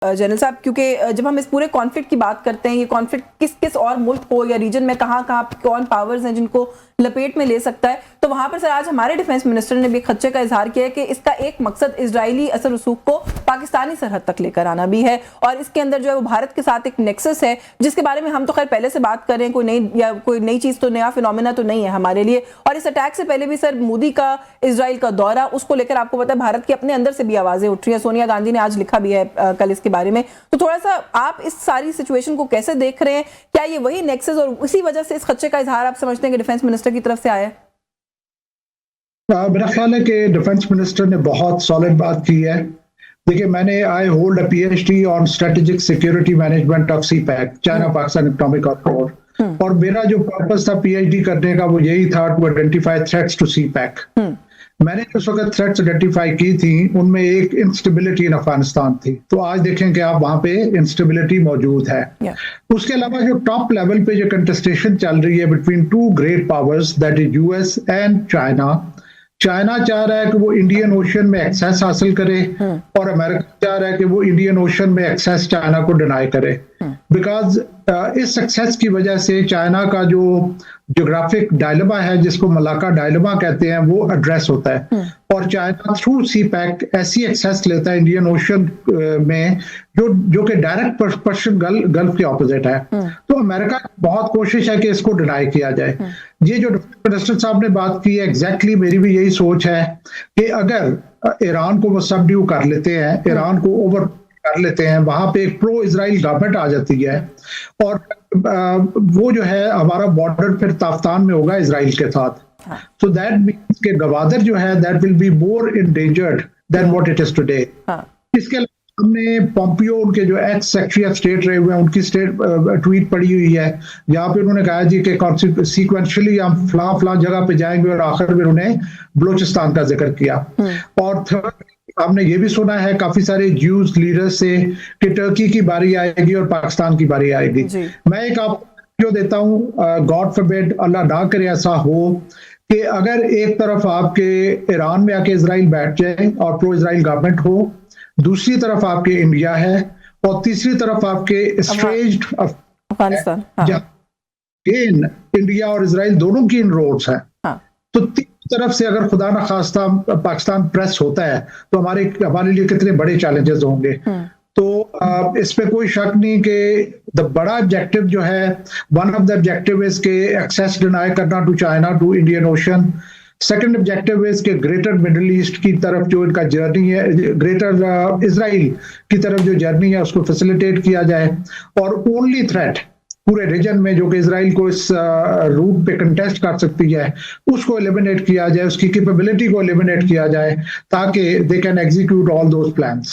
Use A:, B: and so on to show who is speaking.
A: General साहब, क्योंकि जब हम इस पूरे कॉन्फ्लिक्ट की बात करते हैं, ये कॉन्फ्लिक्ट किस किस और मुल्क को या रीजन में कहाँ कौन पावर्स हैं जिनको लपेट में ले सकता है, तो वहां पर सर आज हमारे डिफेंस मिनिस्टर ने भी खदशे का इजहार किया है कि इसका एक मकसद इजरायली असर रसूख को पाकिस्तानी सरहद तक लेकर आना भी है, और इसके अंदर जो है वो भारत के साथ एक नेक्सस है जिसके बारे में हम तो खैर पहले से बात कर रहे हैं, कोई नई चीज तो, नया फिनोमेना तो नहीं है हमारे लिए। और इस अटैक से पहले भी सर मोदी का इजराइल का दौरा, उसको लेकर आपको पता है भारत के अपने अंदर से भी आवाजें उठ रही है, सोनिया गांधी ने आज लिखा भी है कल इसके बारे में। तो थोड़ा सा आप इस सारी सिचुएशन को कैसे देख रहे हैं? क्या ये वही नेक्सस और इसी वजह से इस खदशे का इजहार आप समझते हैं कि डिफेंस मिनिस्टर की तरफ से आया है?
B: मेरा ख्याल है कि डिफेंस मिनिस्टर ने बहुत सॉलिड बात की है। देखिए, I hold a PhD on strategic security management of CPEC, China Pakistan economic corridor, और मेरा जो पर्पस था पीएचडी करने का वो यही था, to identify threats to CPEC. मैंने उस वक्त थ्रेट्स आइडेंटिफाई की थी, उनमें एक इंस्टेबिलिटी इन अफगानिस्तान थी, तो आज देखें कि आप वहां पे इंस्टेबिलिटी मौजूद है। उसके अलावा जो टॉप लेवल पे जो कंटेस्टेशन चल रही है between two great powers, that is US and China. China चाह रहा है कि वो इंडियन ओशन में एक्सेस हासिल करे, और अमेरिका चाह रहा है कि वो इंडियन ओशन में एक्सेस चाइना को डिनाई करे, बिकॉज इस सक्सेस की वजह से चाइना का जो ज्योग्राफिक डायलेमा है, जिसको मलाका डायलेमा कहते हैं, वो एड्रेस होता है, और चाइना थ्रू सीपैक ऐसी एक्सेस लेता है इंडियन ओशन में जो कि डायरेक्ट पर्शियन गल्फ के ऑपोजिट है। तो अमेरिका की बहुत कोशिश है कि इसको डिनाई किया जाए। ये जो मिनिस्टर साहब ने बात की है, एग्जैक्टली मेरी भी यही सोच है कि अगर ईरान को वो सबड्यू कर लेते हैं, ईरान को ओवर कर लेते हैं, वहां पे एक प्रो इजराइल गवर्नमेंट आ जाती है, और वो जो है हमारा बॉर्डर फिर ताफ्तान में होगा इजराइल के साथ। सो दैट मींस कि गवादर जो है that will be more endangered than what it is today. इसके अलावा हमने पोम्पियो, उनके जो एक्स सेक्रेटरी ऑफ स्टेट रहे हुए हैं, उनकी ट्वीट पड़ी हुई है, जहां पे उन्होंने कहा जी कि सीक्वेंशियली हम फला जगह पे जाएंगे, और आखिर में उन्होंने बलूचिस्तान का जिक्र किया। और थर्ड, हमने ये भी सुना है काफी सारे ज्यूज लीडर्स से कि टर्की की बारी आएगी और पाकिस्तान की बारी आएगी। मैं एक आपको देता हूँ, गॉड फॉरबिड, अल्लाह ना करे ऐसा हो कि अगर एक तरफ आपके ईरान में आके इजराइल बैठ जाए और प्रो इजराइल गवर्नमेंट हो, दूसरी तरफ आपके इंडिया है, और तीसरी तरफ आपके स्ट्रेस्ड अफगानिस्तान, इंडिया और इजराइल दोनों की इनरोड्स है। तो तरफ से अगर खुदा ना खास्ता पाकिस्तान प्रेस होता है तो हमारे लिए कितने बड़े चैलेंजेस होंगे। तो इस पे कोई शक नहीं कि बड़ा ऑब्जेक्टिव जो है, one of the objective is के एक्सेस डिनाई करना to China, to Indian Ocean. Second objective is के ग्रेटर मिडिल ईस्ट की तरफ जो इनका जर्नी है, ग्रेटर इजराइल की तरफ जो जर्नी है, उसको फैसिलिटेट किया जाए। और ओनली थ्रेट पूरे रीजन में जो कि इजराइल को इस रूट पे कंटेस्ट कर सकती है, उसको एलिमिनेट किया जाए, उसकी कैपेबिलिटी को एलिमिनेट किया जाए, ताकि they can execute all those plans.